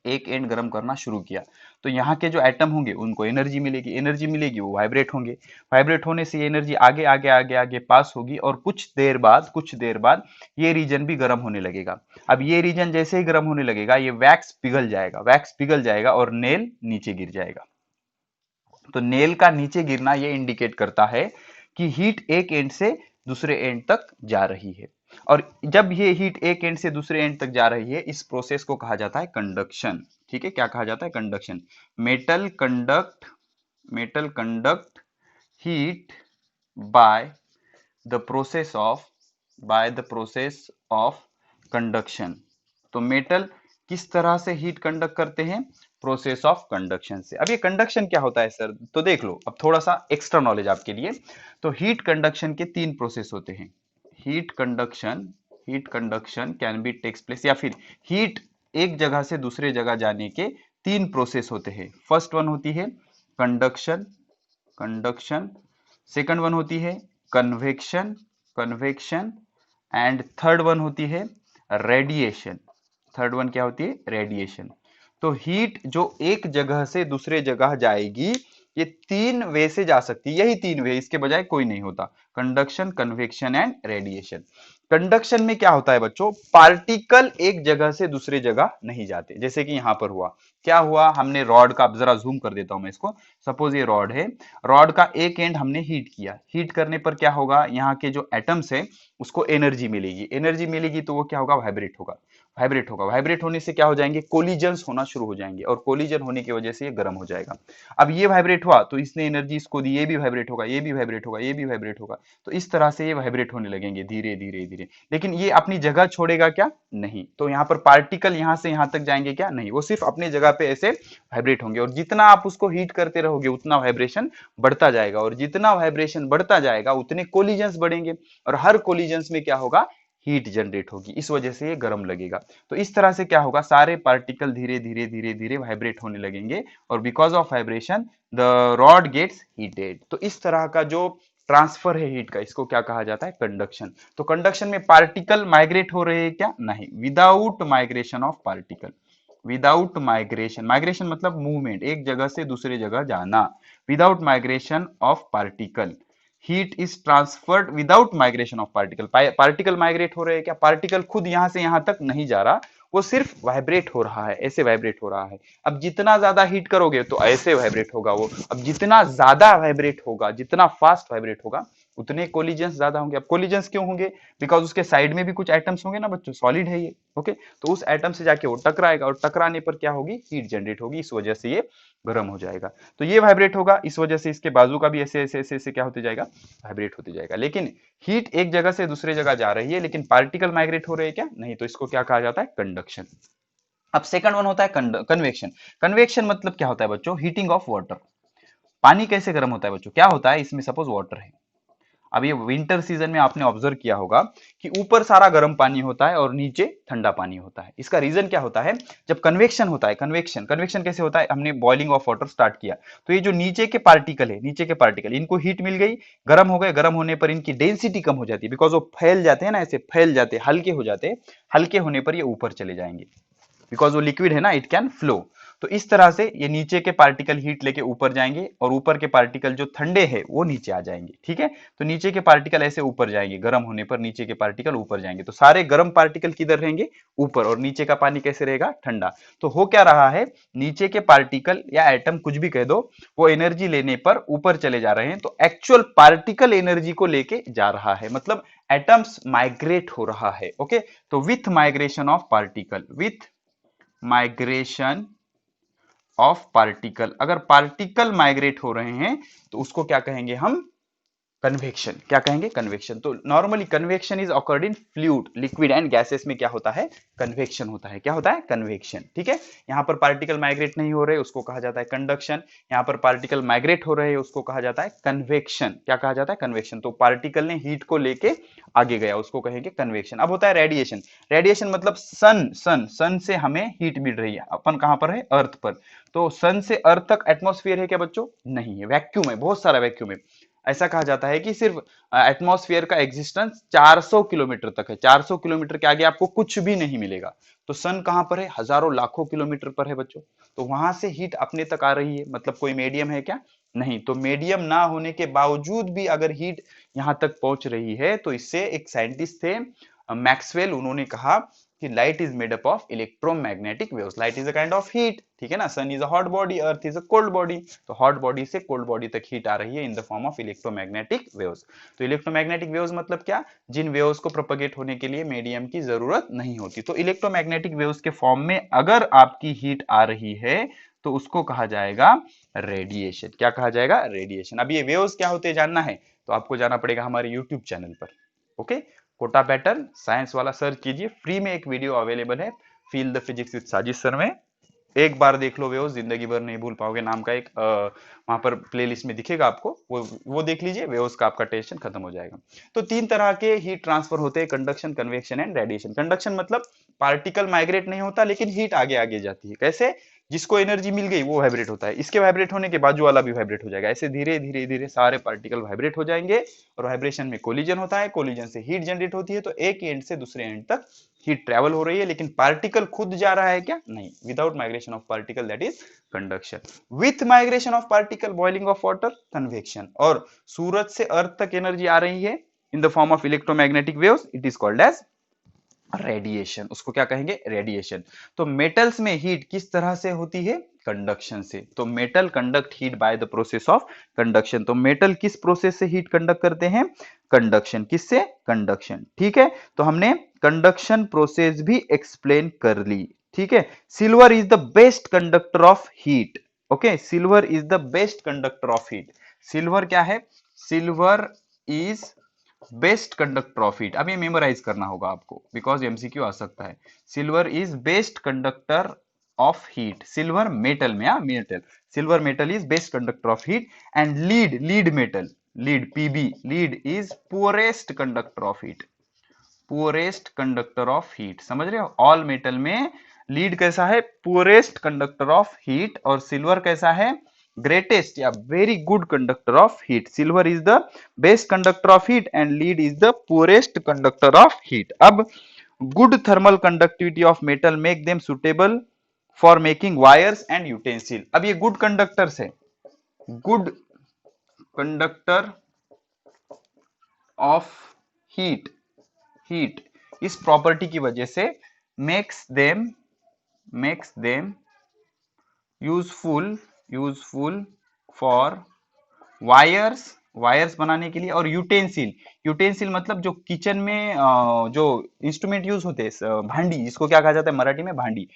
एक एंड गर्म करना शुरू किया। तो यहाँ के जो एटम होंगे उनको एनर्जी मिलेगी, एनर्जी मिलेगी, वो वाइब्रेट होंगे, वाइब्रेट होने से ये एनर्जी आगे आगे आगे आगे पास होगी, और कुछ देर बाद ये रीजन भी गर्म होने लगेगा। अब ये रीजन जैसे ही गर्म होने लगेगा, ये वैक्स पिघल जाएगा, वैक्स पिघल जाएगा और नेल नीचे गिर जाएगा। तो नेल का नीचे गिरना ये इंडिकेट करता है कि हीट एक एंड से दूसरे एंड तक जा रही है। और जब ये हीट एक एंड से दूसरे एंड तक जा रही है, इस प्रोसेस को कहा जाता है कंडक्शन, ठीक है। क्या कहा जाता है, conduction. Metal conduct heat by the process of conduction. तो मेटल किस तरह से हीट कंडक्ट करते हैं, प्रोसेस ऑफ कंडक्शन से। अब ये कंडक्शन क्या होता है सर, तो देख लो, अब थोड़ा सा एक्स्ट्रा नॉलेज आपके लिए। तो हीट कंडक्शन के तीन प्रोसेस होते हैं। Heat conduction can be takes place, या फिर हीट एक जगह से दूसरे जगह जाने के तीन प्रोसेस होते हैं। फर्स्ट वन होती है कंडक्शन, कंडक्शन। सेकंड वन होती है convection, convection. And third one होती है रेडिएशन। थर्ड वन क्या होती है, रेडिएशन। तो हीट जो एक जगह से दूसरे जगह जाएगी, ये तीन वे से जा सकती है, यही तीन वे, इसके बजाय कोई नहीं होता। Conduction, convection and radiation. Conduction में क्या होता है बच्चों, पार्टिकल एक जगह से दूसरे जगह नहीं जाते, जैसे कि यहां पर हुआ, क्या हुआ, हमने रॉड का, अब जरा जूम कर देता हूं मैं इसको, सपोज ये रॉड है, रॉड का एक एंड हमने हीट किया, हीट करने पर क्या होगा, यहाँ के जो एटम्स है उसको एनर्जी मिलेगी, एनर्जी मिलेगी तो वो क्या होगा, वाइब्रेट होगा, वाइब्रेट होगा, वाइब्रेट होने से क्या हो जाएंगे, कोलिजन्स होना शुरू हो जाएंगे, और कोलिजन होने की वजह से ये गर्म हो जाएगा। अब ये वाइब्रेट हुआ तो इसने एनर्जी इसको दी, ये भी वाइब्रेट होगा, ये भी वाइब्रेट होगा, ये भी वाइब्रेट होगा। तो इस तरह से ये वाइब्रेट होने लगेंगे धीरे धीरे धीरे। लेकिन ये अपनी जगह छोड़ेगा क्या, नहीं। तो यहाँ पर पार्टिकल यहाँ से यहाँ तक जाएंगे क्या, नहीं, वो सिर्फ अपनी जगह पे ऐसे वाइब्रेट होंगे, और जितना आप उसको हीट करते रहोगे उतना वाइब्रेशन बढ़ता जाएगा, और जितना वाइब्रेशन बढ़ता जाएगा उतने कोलिजन्स बढ़ेंगे, और हर कोलिजन्स में क्या होगा, हीट जनरेट होगी, इस वजह से ये गर्म लगेगा। तो इस तरह से क्या होगा, सारे पार्टिकल धीरे धीरे धीरे धीरे वाइब्रेट होने लगेंगे, और because of vibration the rod gets heated. तो इस तरह का जो ट्रांसफर है हीट का, इसको क्या कहा जाता है, कंडक्शन। तो कंडक्शन में पार्टिकल माइग्रेट हो रहे हैं क्या, नहीं, without migration of particle, without migration, migration मतलब मूवमेंट, एक जगह से दूसरे जगह जाना, without migration of particle, heat is transferred without migration of particle. Particle migrate हो रहे हैं क्या, पार्टिकल खुद यहां से यहां तक नहीं जा रहा, वो सिर्फ वाइब्रेट हो रहा है, ऐसे वाइब्रेट हो रहा है। अब जितना ज्यादा हीट करोगे तो ऐसे वाइब्रेट होगा वो, अब जितना ज्यादा वाइब्रेट होगा, जितना फास्ट वाइब्रेट होगा, उतने कोलिजन्स ज्यादा होंगे। अब कोलिजन्स क्यों होंगे, बिकॉज उसके साइड में भी कुछ एटम्स होंगे ना बच्चों, सॉलिड है ये, ओके। तो उस एटम से जाके वो टकराएगा, और टकराने पर क्या होगी, हीट जनरेट होगी, इस वजह से ये गर्म हो जाएगा। तो ये वाइब्रेट होगा, इस वजह से इसके बाजू का भी ऐसे ऐसे ऐसे ऐसे क्या होते जाएगा, वाइब्रेट होते जाएगा। लेकिन हीट एक जगह से दूसरे जगह जा रही है, लेकिन पार्टिकल माइग्रेट हो रहे हैं क्या, नहीं। तो इसको क्या कहा जाता है, कंडक्शन। अब सेकंड वन होता है कन्वेक्शन। कन्वेक्शन मतलब क्या होता है बच्चों, हीटिंग ऑफ वाटर। पानी कैसे गर्म होता है बच्चों, क्या होता है, इसमें सपोज वाटर है, अब ये विंटर सीजन में आपने ऑब्जर्व किया होगा कि ऊपर सारा गर्म पानी होता है और नीचे ठंडा पानी होता है। इसका रीजन क्या होता है, जब कन्वेक्शन होता है, कन्वेक्शन कन्वेक्शन कैसे होता है, हमने बॉइलिंग ऑफ वाटर स्टार्ट किया, तो ये जो नीचे के पार्टिकल है, नीचे के पार्टिकल, इनको हीट मिल गई, गर्म हो गए, गर्म होने पर इनकी डेंसिटी कम हो जाती है, बिकॉज वो फैल जाते हैं ना, ऐसे फैल जाते हैं, हल्के हो जाते हैं, हल्के होने पर ये ऊपर चले जाएंगे, बिकॉज वो लिक्विड है ना, इट कैन फ्लो। तो इस तरह से ये नीचे के पार्टिकल हीट लेके ऊपर जाएंगे, और ऊपर के पार्टिकल जो ठंडे हैं वो नीचे आ जाएंगे, ठीक है। तो नीचे के पार्टिकल ऐसे ऊपर जाएंगे, गर्म होने पर नीचे के पार्टिकल ऊपर जाएंगे, तो सारे गर्म पार्टिकल किधर रहेंगे, ऊपर, और नीचे का पानी कैसे रहेगा, ठंडा। तो हो क्या रहा है, नीचे के पार्टिकल या एटम कुछ भी कह दो, वो एनर्जी लेने पर ऊपर चले जा रहे हैं, तो एक्चुअल पार्टिकल एनर्जी को लेके जा रहा है, मतलब एटम्स माइग्रेट हो रहा है, ओके। तो with migration of particle, with migration of particle, अगर पार्टिकल माइग्रेट हो रहे हैं तो उसको क्या कहेंगे हम, कन्वेक्शन, क्या कहेंगे, कन्वेक्शन। तो normally convection is occurred in fluid, liquid and gases में क्या होता है, कन्वेक्शन होता है। क्या होता है, कन्वेक्शन, ठीक है। यहाँ पर पार्टिकल माइग्रेट नहीं हो रहे, उसको कहा जाता है कंडक्शन। यहाँ पर पार्टिकल माइग्रेट हो रहे हैं, उसको कहा जाता है कन्वेक्शन। क्या कहा जाता है, कन्वेक्शन। तो पार्टिकल ने हीट को लेके आगे गया, उसको कहेंगे कन्वेक्शन। अब होता है रेडिएशन। रेडिएशन मतलब सन से हमें हीट मिल रही है, अपन कहां पर है, अर्थ पर। तो सन से अर्थ तक एटमॉस्फेयर है क्या बच्चों, नहीं है, वैक्यूम है, बहुत सारा वैक्यूम है। ऐसा कहा जाता है कि सिर्फ एटमॉस्फेयर का एग्जिस्टेंस 400 किलोमीटर तक है, 400 किलोमीटर के आगे आपको कुछ भी नहीं मिलेगा। तो सन कहां पर है, हजारों लाखों किलोमीटर पर है बच्चों। तो वहां से हीट अपने तक आ रही है, मतलब कोई मीडियम है क्या, नहीं। तो मीडियम ना होने के बावजूद भी अगर हीट यहां तक पहुंच रही है, तो इससे एक साइंटिस्ट थे मैक्सवेल, उन्होंने कहा कि light is made up of electromagnetic waves. Light is a kind of heat, ठीक है ना। Sun is a hot body, earth is a cold body. तो हॉट बॉडी से कोल्ड बॉडी तक हीट आ रही है in the form of electromagnetic waves. तो इलेक्ट्रोमैग्नेटिक वेव्स मतलब क्या, जिन वेव्स को प्रोपेगेट होने के लिए मीडियम की जरूरत नहीं होती। तो इलेक्ट्रोमैग्नेटिक वेव्स के फॉर्म में अगर आपकी हीट आ रही है, तो उसको कहा जाएगा रेडिएशन। क्या कहा जाएगा, रेडिएशन। अब ये वेव्स क्या होते हैं जानना है, तो आपको जाना पड़ेगा हमारे यूट्यूब चैनल पर। ओके, कोटा पैटर्न साइंस वाला सर्च कीजिए, फ्री में एक वीडियो अवेलेबल है, फील द फिजिक्स विद साजिश सर में। एक बार देख लो वेव्स, जिंदगी भर नहीं भूल पाओगे, नाम का एक वहां पर प्लेलिस्ट में दिखेगा आपको, वो देख लीजिए, वेव्स का आपका टेंशन खत्म हो जाएगा। तो तीन तरह के हीट ट्रांसफर होते हैं, conduction, convection and radiation. Conduction मतलब पार्टिकल माइग्रेट नहीं होता, लेकिन हीट आगे आगे जाती है। कैसे, जिसको एनर्जी मिल गई वो वाइब्रेट होता है, इसके वाइब्रेट होने के बाजू वाला भी वाइब्रेट हो जाएगा। ऐसे धीरे धीरे धीरे सारे पार्टिकल वाइब्रेट हो जाएंगे, और वाइब्रेशन में कोलिजन होता है, कोलिजन से हीट जनरेट होती है। तो एक एंड से दूसरे एंड तक हीट ट्रेवल हो रही है, लेकिन पार्टिकल खुद जा रहा है क्या, नहीं। Without migration of particle, that is conduction. With migration of particle, boiling of water, convection. और सूरज से अर्थ तक एनर्जी आ रही है in the form of electromagnetic waves, it is called as radiation. उसको क्या कहेंगे, रेडिएशन। तो मेटल्स में हीट किस तरह से होती है, कंडक्शन से। तो metal conduct heat by the process of conduction. तो मेटल किस प्रोसेस से हीट कंडक्ट करते हैं, कंडक्शन। किससे, कंडक्शन, ठीक है। तो हमने कंडक्शन प्रोसेस भी एक्सप्लेन कर ली, ठीक है। Silver is the best conductor of heat. Okay, silver is the best conductor of heat. Silver क्या है, silver is best conductor of heat. अब ये मेमोराइज करना होगा आपको, बिकॉज एमसीक्यू आ सकता है। Silver is best conductor of heat. Silver metal में, metal, silver metal is best conductor of heat. And lead metal, lead PB, lead is poorest conductor of heat. Poorest conductor of heat, समझ रहे हो। All metal में lead कैसा है, poorest conductor of heat, और silver कैसा है, greatest या very good conductor of heat. Silver is the best conductor of heat and lead is the poorest conductor of heat. अब good thermal conductivity of metal make them suitable for making wires and utensil. अब ये good conductors है, good conductor of heat, heat इस property की वजह से makes them useful for wires बनाने के लिए, और यूटेंसिल मतलब जो किचन में जो इंस्ट्रूमेंट यूज होते हैं, भांडी, जिसको क्या कहा जाता है मराठी में, भांडी।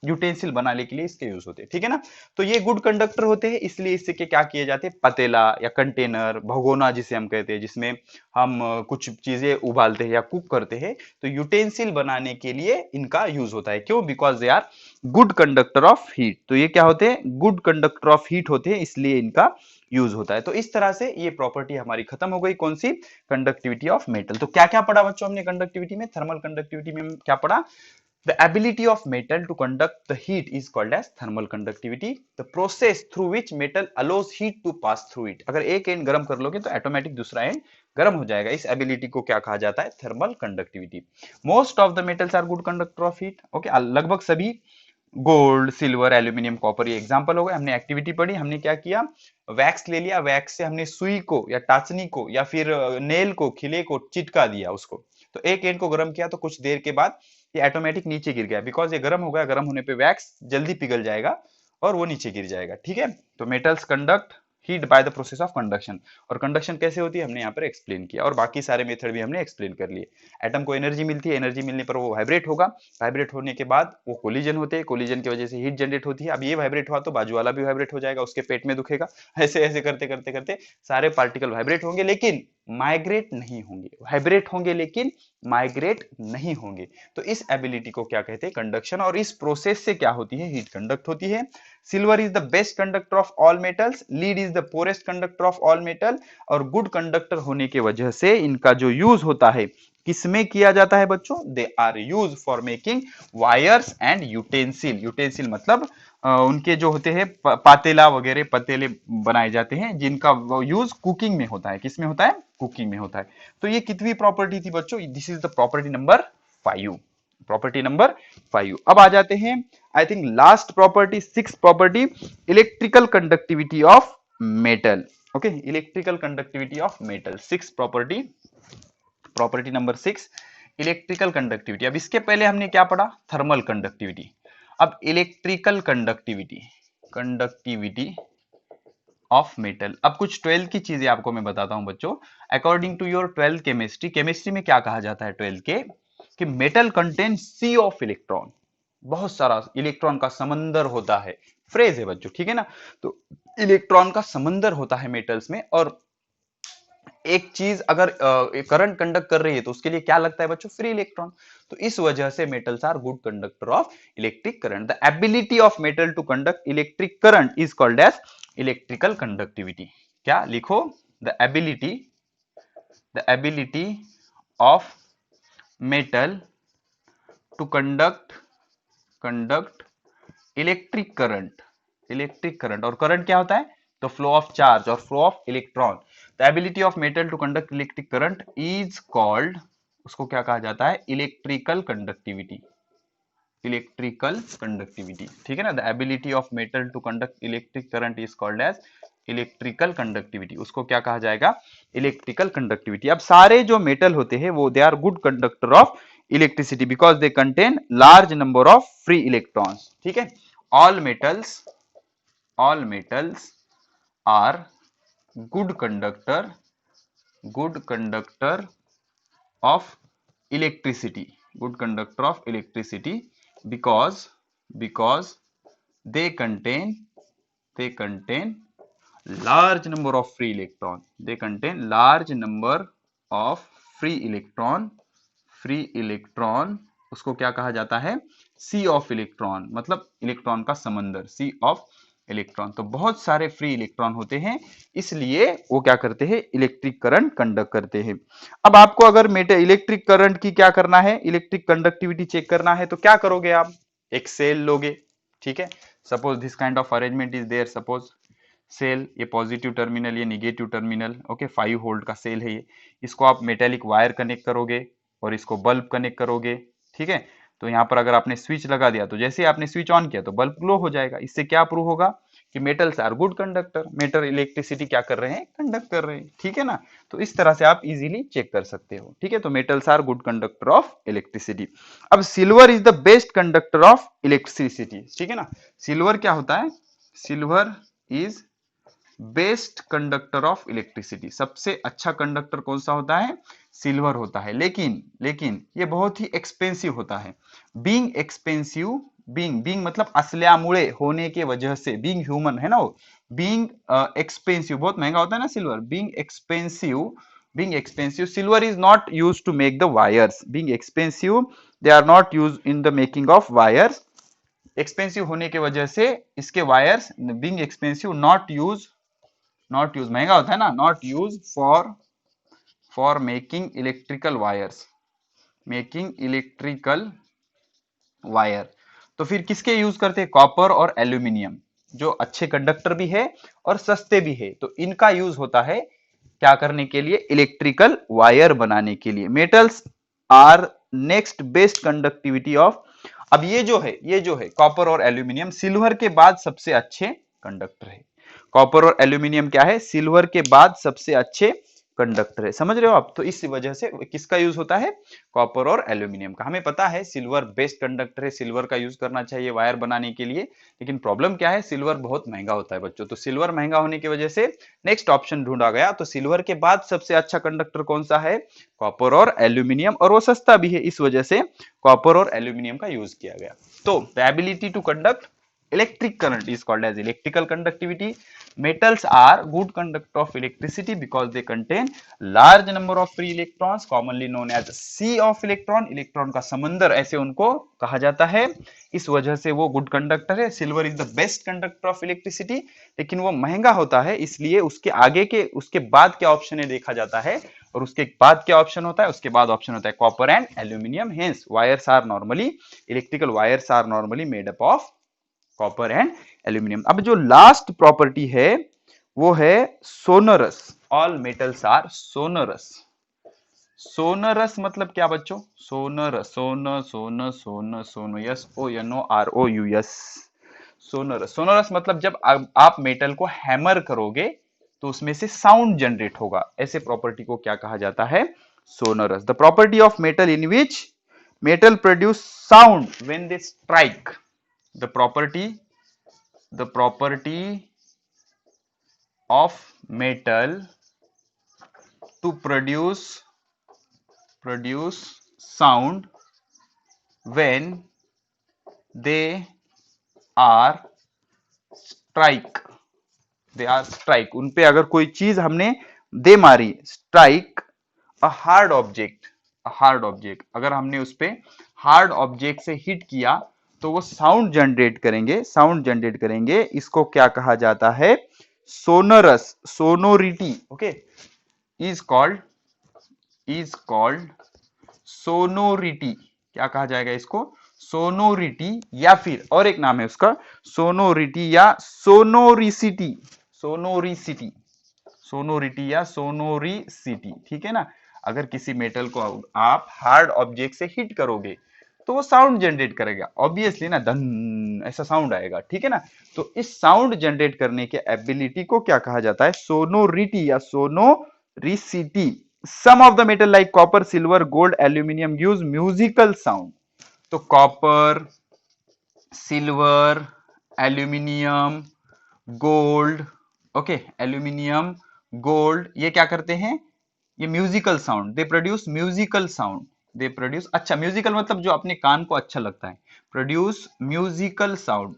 यूटेंसिल बनाने के लिए इसके यूज होते हैं, ठीक है ना। तो ये गुड कंडक्टर होते हैं, इसलिए इससे के क्या किए जाते हैं, पतेला या कंटेनर, भगोना जिसे हम कहते हैं, जिसमें हम कुछ चीजें उबालते हैं या कुक करते हैं, तो यूटेंसिल बनाने के लिए इनका यूज होता है। क्यों, because they are good conductor of heat. तो ये क्या होते हैं, गुड कंडक्टर ऑफ हीट होते हैं, इसलिए इनका यूज होता है। तो इस तरह से ये प्रॉपर्टी हमारी खत्म हो गई, कौन सी, कंडक्टिविटी ऑफ मेटल। तो क्या क्या पढ़ा बच्चों हमने कंडक्टिविटी में, थर्मल कंडक्टिविटी में क्या पढ़ा, the ability of metal to conduct the heat is called as thermal conductivity. The process through which metal allows heat to pass through it. अगर एक एंड गर्म कर लोगे तो ऑटोमेटिक दूसरा एंड गर्म हो जाएगा। इस एबिलिटी को क्या कहा जाता है, thermal conductivity. Most of the metals are good conductor of heat. Okay, लगभग सभी, गोल्ड, सिल्वर, एल्यूमिनियम, कॉपर, ये एग्जांपल हो गए। हमने एक्टिविटी पढ़ी, हमने क्या किया, वैक्स ले लिया, वैक्स से हमने सुई को या टाचनी को या फिर नेल को, खिले को चिटका दिया उसको। तो एक एंड को गर्म किया, तो कुछ देर के बाद ये ऑटोमेटिक नीचे गिर गया, बिकॉज ये गर्म हो गया। गर्म होने पे वैक्स जल्दी पिघल जाएगा और वो नीचे गिर जाएगा, ठीक है। तो metals conduct heat by the process of conduction. और कंडक्शन कैसे होती है हमने यहाँ पर एक्सप्लेन किया, और बाकी सारे मेथड भी हमने एक्सप्लेन कर लिए। एटम को एनर्जी मिलती है, एनर्जी मिलने पर वो वाइब्रेट होगा, वाइब्रेट होने के बाद वो कोलिजन होते हैं, कोलिजन की वजह से हीट जनरेट होती है। अब ये वाइब्रेट हुआ तो बाजू वाला भी वाइब्रेट हो जाएगा, उसके पेट में दुखेगा। ऐसे ऐसे करते करते करते सारे पार्टिकल वाइब्रेट होंगे लेकिन माइग्रेट नहीं होंगे, वाइब्रेट होंगे लेकिन माइग्रेट नहीं होंगे। तो इस एबिलिटी को क्या कहते हैं, कंडक्शन। और इस प्रोसेस से क्या होती है, हीट कंडक्ट होती है। Silver is the best conductor of all metals, lead is the poorest conductor of all metal. और गुड कंडक्टर होने की वजह से इनका जो यूज होता है किसमें किया जाता है बच्चों, they are use for making wires and utensil. Utensil मतलब उनके जो होते हैं पातेला वगैरह, पतेले बनाए जाते हैं जिनका यूज कुकिंग में होता है। किसमें होता है, कुकिंग में होता है। तो ये कितनी प्रॉपर्टी थी बच्चों, this is the property number 5, property number 5। अब आ जाते हैं I think last property, 6 property, electrical conductivity of metal. Okay, electrical conductivity of metal, 6 property, property number 6 electrical conductivity. अब इसके पहले हमने क्या पढ़ा, थर्मल कंडक्टिविटी। अब electrical conductivity, conductivity of metal. अब कुछ 12th की चीजें आपको मैं बताता हूं बच्चों। According to your 12th chemistry, chemistry में क्या कहा जाता है 12th के, कि metal contain sea of electron, बहुत सारा इलेक्ट्रॉन का समंदर होता है। फ्रेज है बच्चों, ठीक है ना। तो इलेक्ट्रॉन का समंदर होता है मेटल्स में। और एक चीज अगर करंट कंडक्ट कर रही है तो उसके लिए क्या लगता है बच्चों, फ्री इलेक्ट्रॉन। तो इस वजह से metals are good conductor of electric current. The ability of metal to conduct electric current is called as electrical conductivity. क्या लिखो, the ability of metal to conduct electric current. और करंट क्या होता है, तो फ्लो ऑफ चार्ज और flow of electron. The ability of metal to conduct electric current is called, उसको क्या कहा जाता है, इलेक्ट्रिकल कंडक्टिविटी, इलेक्ट्रिकल कंडक्टिविटी, ठीक है ना। The ability of metal to conduct electric current is called as electrical conductivity, उसको क्या कहा जाएगा, इलेक्ट्रिकल कंडक्टिविटी। अब सारे जो मेटल होते हैं वो they are good conductor of electricity because they contain large number of free electrons, ठीक है। All metals are good conductor of electricity, because they contain large number of free electron, free electron। उसको क्या कहा जाता है, सी of electron, मतलब electron का समंदर, सी ऑफ इलेक्ट्रॉन। तो बहुत सारे फ्री इलेक्ट्रॉन होते हैं, इसलिए वो क्या करते हैं, इलेक्ट्रिक करंट कंडक्ट करते हैं। अब आपको अगर इलेक्ट्रिक करंट की क्या करना है, इलेक्ट्रिक कंडक्टिविटी चेक करना है, तो क्या करोगे आप, एक सेल लोगे, ठीक है। Suppose this kind of arrangement is there, suppose cell, ये पॉजिटिव टर्मिनल, ये निगेटिव टर्मिनल, ओके, 5 वोल्ट का सेल है ये। इसको आप मेटेलिक वायर कनेक्ट करोगे और इसको बल्ब कनेक्ट करोगे, ठीक है। तो यहाँ पर अगर आपने स्विच लगा दिया तो जैसे आपने स्विच ऑन किया तो बल्ब ग्लो हो जाएगा। इससे क्या प्रूव होगा कि metals are good conductor, metal electricity क्या कर रहे हैं, कंडक्ट कर रहे हैं, ठीक है ना। तो इस तरह से आप इजीली चेक कर सकते हो, ठीक है। तो metals are good conductor of electricity. अब silver is the best conductor of electricity, ठीक है ना। सिल्वर क्या होता है, silver is best conductor of electricity, सबसे अच्छा कंडक्टर कौन सा होता है, सिल्वर होता है। लेकिन ये बहुत ही एक्सपेंसिव होता है। बीइंग एक्सपेंसिव, बीइंग मतलब असल्यामुळे होने के वजह से, बीइंग ह्यूमन है ना वो, बीइंग एक्सपेंसिव, बहुत महंगा होता है ना silver. Being expensive silver is not used to make the wires, being expensive they are not used in the making of wires. Expensive होने के वजह से इसके wires, being expensive, not use, महंगा होता है ना, not use for making electrical wire. तो फिर किसके यूज करते हैं, कॉपर और एल्यूमिनियम, जो अच्छे कंडक्टर भी है और सस्ते भी है। तो इनका यूज होता है क्या करने के लिए, इलेक्ट्रिकल वायर बनाने के लिए। Metals are next best conductivity of, अब ये जो है कॉपर और एल्यूमिनियम सिल्वर के बाद सबसे अच्छे कंडक्टर है। कॉपर और एल्यूमिनियम क्या है, सिल्वर के बाद सबसे अच्छे कंडक्टर है, समझ रहे हो आप। तो इस वजह से किसका यूज होता है, कॉपर और एल्यूमिनियम का। हमें पता है सिल्वर बेस्ट कंडक्टर है, सिल्वर का यूज करना चाहिए वायर बनाने के लिए, लेकिन प्रॉब्लम क्या है, सिल्वर बहुत महंगा होता है बच्चों। तो सिल्वर महंगा होने की वजह से नेक्स्ट ऑप्शन ढूंढा गया। तो सिल्वर के बाद सबसे अच्छा कंडक्टर कौन सा है, कॉपर और एल्यूमिनियम, और वो सस्ता भी है, इस वजह से कॉपर और एल्यूमिनियम का यूज किया गया। तो the ability to conduct electric current is called as electrical conductivity. Metals are good conductor of electricity because they contain large number of free electrons, commonly known as sea of electron. Electron का समंदर ऐसे उनको कहा जाता है, इस वजह से वो गुड कंडक्टर है। Silver is the best conductor of electricity, लेकिन वो महंगा होता है, इसलिए उसके आगे के उसके बाद क्या ऑप्शन है देखा जाता है, और उसके बाद क्या ऑप्शन होता है, उसके बाद ऑप्शन होता है copper and aluminium. Hence wires are normally, electrical wires are normally made up of copper and aluminium. अब जो लास्ट प्रॉपर्टी है वो है sonorous. All metals are sonorous. Sonorous मतलब क्या बच्चों, sonorous, son son son son, S O N O R O U S, sonorous. Sonorous मतलब जब आप मेटल को हैमर करोगे तो उसमें से साउंड जनरेट होगा, ऐसे प्रॉपर्टी को क्या कहा जाता है, sonorous. The property of metal in which metal produce sound when they strike, the property of metal to produce sound when they are strike, उन पे अगर कोई चीज हमने दे मारी, स्ट्राइक हार्ड ऑब्जेक्ट, अगर हमने उस पे हार्ड ऑब्जेक्ट से हिट किया तो वो साउंड जनरेट करेंगे, इसको क्या कहा जाता है, sonorous, sonority. Okay, is called sonority. क्या कहा जाएगा इसको, सोनोरिटी, या फिर और एक नाम है उसका, सोनोरिटी या सोनोरिसिटी, सोनोरिटी या सोनोरिसिटी, ठीक है ना। अगर किसी मेटल को आप हार्ड ऑब्जेक्ट से हिट करोगे तो वो साउंड जनरेट करेगा, ऑब्वियसली ना, धन ऐसा साउंड आएगा, ठीक है ना। तो इस साउंड जनरेट करने के एबिलिटी को क्या कहा जाता है, सोनोरिटी या sonoricity. Some of the metal like copper, silver, gold, aluminium use musical sound. तो copper, silver, aluminium, gold, okay, aluminium, gold, ये क्या करते हैं, ये musical sound, they produce musical sound, they produce, अच्छा म्यूजिकल मतलब जो अपने कान को अच्छा लगता है, प्रोड्यूस म्यूजिकल साउंड,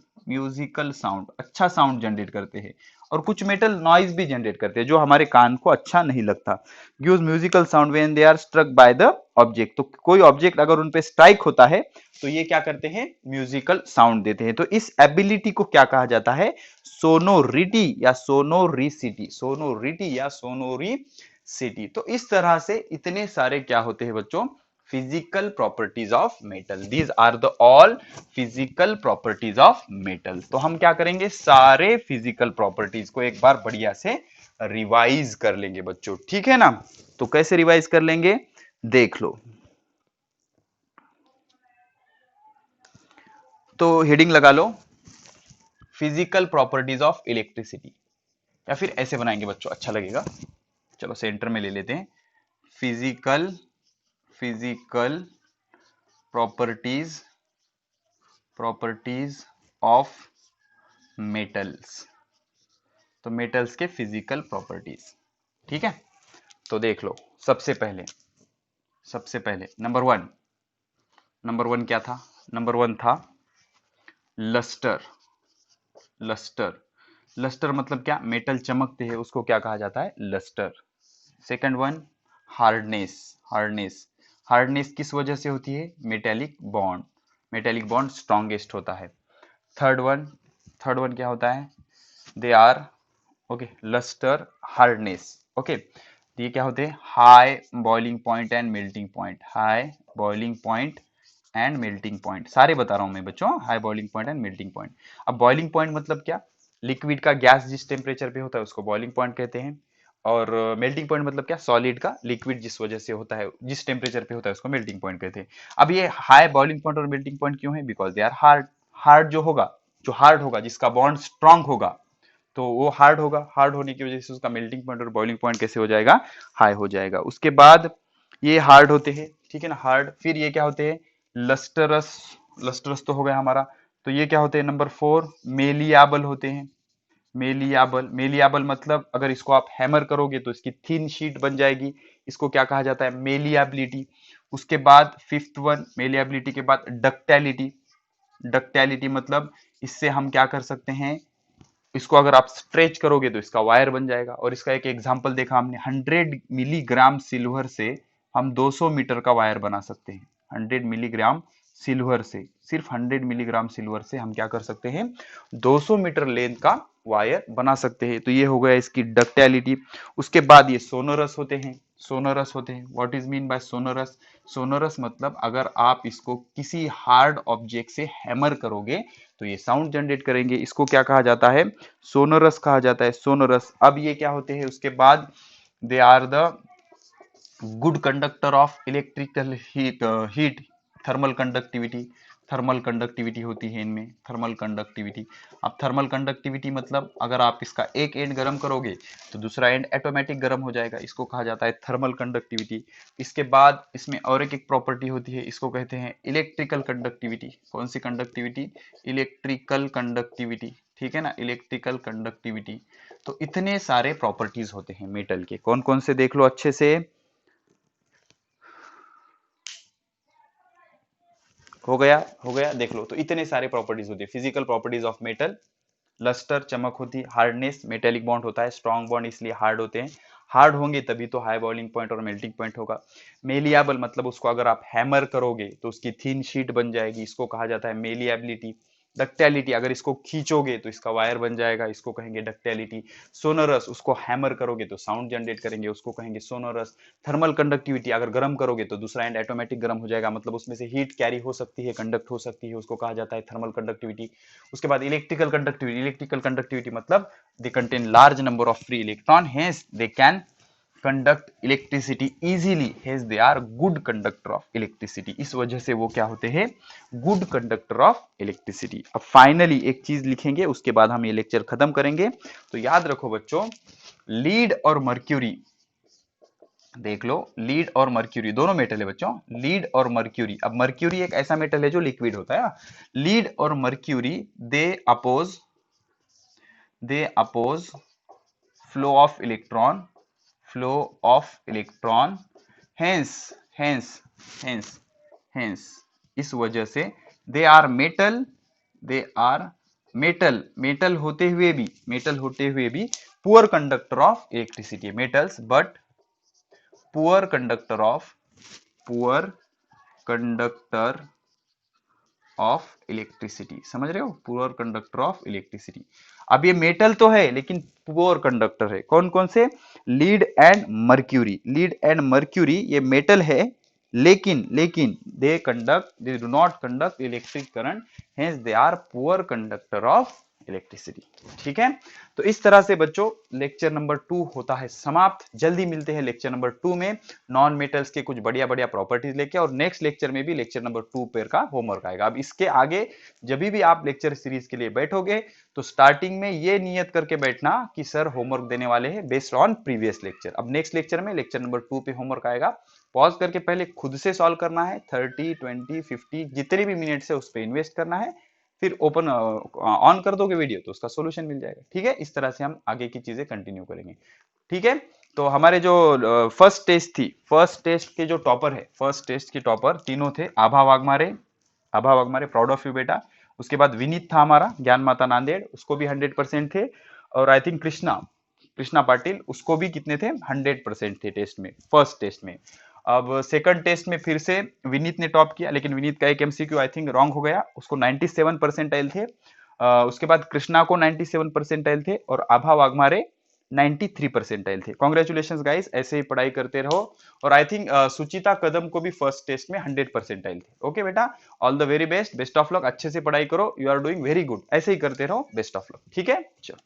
अच्छा साउंड जनरेट करते हैं। और कुछ मेटल नॉइज भी जनरेट करते हैं जो हमारे कान को अच्छा नहीं लगता। Gives musical sound when they are struck by the object, तो कोई ऑब्जेक्ट अगर उन पे स्ट्राइक होता है तो ये क्या करते हैं, म्यूजिकल साउंड देते हैं। तो इस एबिलिटी को क्या कहा जाता है, सोनोरिटी या सोनोरिसिटी। तो इस तरह से इतने सारे क्या होते हैं बच्चों, physical properties of metal. These are the all physical properties of metal. तो हम क्या करेंगे, सारे फिजिकल प्रॉपर्टीज को एक बार बढ़िया से रिवाइज कर लेंगे बच्चों, ठीक है ना। तो कैसे रिवाइज कर लेंगे, देख लो। तो हेडिंग लगा लो, फिजिकल प्रॉपर्टीज ऑफ इलेक्ट्रिसिटी, या फिर ऐसे बनाएंगे बच्चों, अच्छा लगेगा। चलो सेंटर में ले लेते हैं, फिजिकल प्रॉपर्टीज ऑफ मेटल्स। तो मेटल्स के फिजिकल प्रॉपर्टीज, ठीक है। तो देख लो, सबसे पहले नंबर वन क्या था, नंबर वन था लस्टर मतलब क्या, मेटल चमकते हैं उसको क्या कहा जाता है, लस्टर। सेकंड वन हार्डनेस किस वजह से होती है, मेटेलिक बॉन्ड स्ट्रॉन्गेस्ट होता है। थर्ड वन क्या होता है, they are okay lustre hardness, okay. ये क्या होते हैं, high boiling point and melting point, सारे बता रहा हूं मैं बच्चों, high boiling point and melting point. अब बॉइलिंग पॉइंट मतलब क्या, लिक्विड का गैस जिस टेम्परेचर पे होता है उसको बॉइलिंग पॉइंट कहते हैं। और मेल्टिंग पॉइंट मतलब क्या, सॉलिड का लिक्विड जिस वजह से होता है, जिस टेम्परेचर पे होता है उसको मेल्टिंग पॉइंट कहते हैं। अब ये हाई बॉइलिंग पॉइंट और मेल्टिंग पॉइंट क्यों है, बिकॉज दे आर हार्ड जो हार्ड होगा, जिसका बॉन्ड स्ट्रांग होगा, तो वो हार्ड होगा, हार्ड होने की वजह से उसका मेल्टिंग पॉइंट और बॉइलिंग पॉइंट कैसे हो जाएगा, हाई हो जाएगा। उसके बाद ये हार्ड होते हैं, ठीक है ना, हार्ड। फिर ये क्या होते हैं, लस्टरस, लस्टरस तो हो गया हमारा। तो ये क्या होते हैं, नंबर 4 मेलियाबल होते हैं। मेलियाबल, मेलियाबल मतलब अगर इसको आप हैमर करोगे तो इसकी थिन शीट बन जाएगी, इसको क्या कहा जाता है, मेलियाबिलिटी। उसके बाद फिफ्थ वन, मेलियाबिलिटी के बाद डक्टेलिटी। डक्टेलिटी मतलब इससे हम क्या कर सकते हैं, इसको अगर आप स्ट्रेच करोगे तो इसका वायर बन जाएगा। और इसका एक एग्जांपल देखा हमने, 100 मिलीग्राम सिल्वर से हम 200 मीटर का वायर बना सकते हैं। 100 मिलीग्राम सिल्वर से, सिर्फ 100 मिलीग्राम सिल्वर से हम क्या कर सकते हैं, 200 मीटर लेंथ का वायर बना सकते हैं। तो ये हो गया इसकी डक्टिलिटी। उसके बाद ये सोनोरस होते हैं, सोनोरस होते हैं। What is mean bye sonorous, sonorous मतलब अगर आप इसको किसी हार्ड ऑब्जेक्ट से हैमर करोगे तो ये साउंड जनरेट करेंगे, इसको क्या कहा जाता है, सोनोरस कहा जाता है, सोनोरस। अब ये क्या होते हैं, उसके बाद they are the good conductor of electrical heat, thermal conductivity. Thermal conductivity होती है इनमें, थर्मल कंडक्टिविटी। अब थर्मल कंडक्टिविटी मतलब अगर आप इसका एक एंड गर्म करोगे तो दूसरा एंड ऑटोमेटिक गर्म हो जाएगा, इसको कहा जाता है थर्मल कंडक्टिविटी। इसके बाद इसमें और एक प्रॉपर्टी होती है, इसको कहते हैं इलेक्ट्रिकल कंडक्टिविटी। कौन सी कंडक्टिविटी, इलेक्ट्रिकल कंडक्टिविटी, ठीक है ना, इलेक्ट्रिकल कंडक्टिविटी। तो इतने सारे प्रॉपर्टीज होते हैं मेटल के, कौन कौन से देख लो अच्छे से। हो गया, हो गया, देख लो। तो इतने सारे प्रॉपर्टीज होती है, physical properties of metal. Lustre, चमक होती है, हार्डनेस, मेटेलिक बॉन्ड होता है, स्ट्रॉन्ग बॉन्ड इसलिए हार्ड होते हैं, हार्ड होंगे तभी तो हाई बॉइलिंग पॉइंट और मेल्टिंग पॉइंट होगा। मेलियाबल मतलब उसको अगर आप हैमर करोगे तो उसकी थिन शीट बन जाएगी, इसको कहा जाता है मेलियाबिलिटी। डक्टिलिटी, अगर इसको खींचोगे तो इसका वायर बन जाएगा, इसको कहेंगे डक्टिलिटी। सोनोरस, उसको हैमर करोगे तो साउंड जनरेट करेंगे, उसको कहेंगे सोनोरस। थर्मल कंडक्टिविटी, अगर गर्म करोगे तो दूसरा एंड ऑटोमेटिक गर्म हो जाएगा, मतलब उसमें से हीट कैरी हो सकती है, कंडक्ट हो सकती है, उसको कहा जाता है थर्मल कंडक्टिविटी। उसके बाद इलेक्ट्रिकल कंडक्टिविटी, इलेक्ट्रिकल कंडक्टिविटी मतलब they contain large number of free electron, hence they can conduct electricity easily, hence they are good conductor of electricity. इस वजह से वो क्या होते हैं, गुड कंडक्टर ऑफ इलेक्ट्रिसिटी। अब फाइनली एक चीज लिखेंगे, उसके बाद हम ये लेक्चर खत्म करेंगे। तो याद रखो बच्चों, लीड और मर्क्यूरी, देख लो, लीड और मर्क्यूरी दोनों मेटल है बच्चों, लीड और मर्क्यूरी। अब मर्क्यूरी एक ऐसा मेटल है जो लिक्विड होता है। लीड और mercury they oppose flow of electron, flow of electron, hence hence hence hence इस वजह से they are metal, they are metal, metal होते हुए भी poor conductor of electricity, metals but poor conductor of electricity. समझ रहे हो, पुअर कंडक्टर ऑफ इलेक्ट्रिसिटी। अब ये मेटल तो है लेकिन पुअर कंडक्टर है, कौन कौन से, lead and mercury. Lead and mercury ये मेटल है लेकिन they do not conduct electric current, hence they are poor conductor of electricity. ठीक है, तो इस तरह से बच्चों लेक्चर नंबर 2 होता है समाप्त। जल्दी मिलते हैं लेक्चर नंबर 2 में नॉन मेटल्स के कुछ बढ़िया बढ़िया प्रॉपर्टीज लेके, और नेक्स्ट लेक्चर में भी लेक्चर नंबर 2 पेयर का होमवर्क आएगा। अब इसके आगे जब भी आप लेक्चर सीरीज के लिए बैठोगे तो स्टार्टिंग में ये नियत करके बैठना कि सर होमवर्क देने वाले हैं बेस्ड ऑन प्रीवियस लेक्चर। अब नेक्स्ट लेक्चर में लेक्चर नंबर 2 पे होमवर्क आएगा, पॉज करके पहले खुद से सॉल्व करना है, 30 20 50 जितने भी मिनट से उस पर इन्वेस्ट करना है, फिर ओपन ऑन कर दोगे वीडियो तो उसका सॉल्यूशन मिल जाएगा। ठीक है, इस तरह से हम आगे की चीजें कंटिन्यू करेंगे। ठीक है, तो हमारे जो फर्स्ट टेस्ट थी, फर्स्ट टेस्ट के जो टॉपर है, फर्स्ट टेस्ट के टॉपर तीनों थे, आभा वाघमारे, प्राउड ऑफ यू बेटा। उसके बाद विनीत था हमारा, ज्ञान माता नांदेड़, उसको भी 100% थे। और आई थिंक कृष्णा पाटिल, उसको भी कितने थे, 100% थे टेस्ट में, फर्स्ट टेस्ट में। अब सेकंड टेस्ट में फिर से विनीत ने टॉप किया, लेकिन विनीत का एक एमसीक्यू आई थिंक रॉन्ग हो गया, उसको 97 परसेंटाइल थे। उसके बाद कृष्णा को 97 परसेंटाइल थे और आभा वाघमारे 93 परसेंटाइल थे। कॉन्ग्रेचुलेशन गाइस, ऐसे ही पढ़ाई करते रहो। और आई थिंक सुचिता कदम को भी फर्स्ट टेस्ट में 100 परसेंटाइल थे। ओके बेटा, all the very best, best of luck, अच्छे से पढ़ाई करो, you are doing very good, ऐसे ही करते रहो, बेस्ट ऑफ लक। ठीक है, चलो।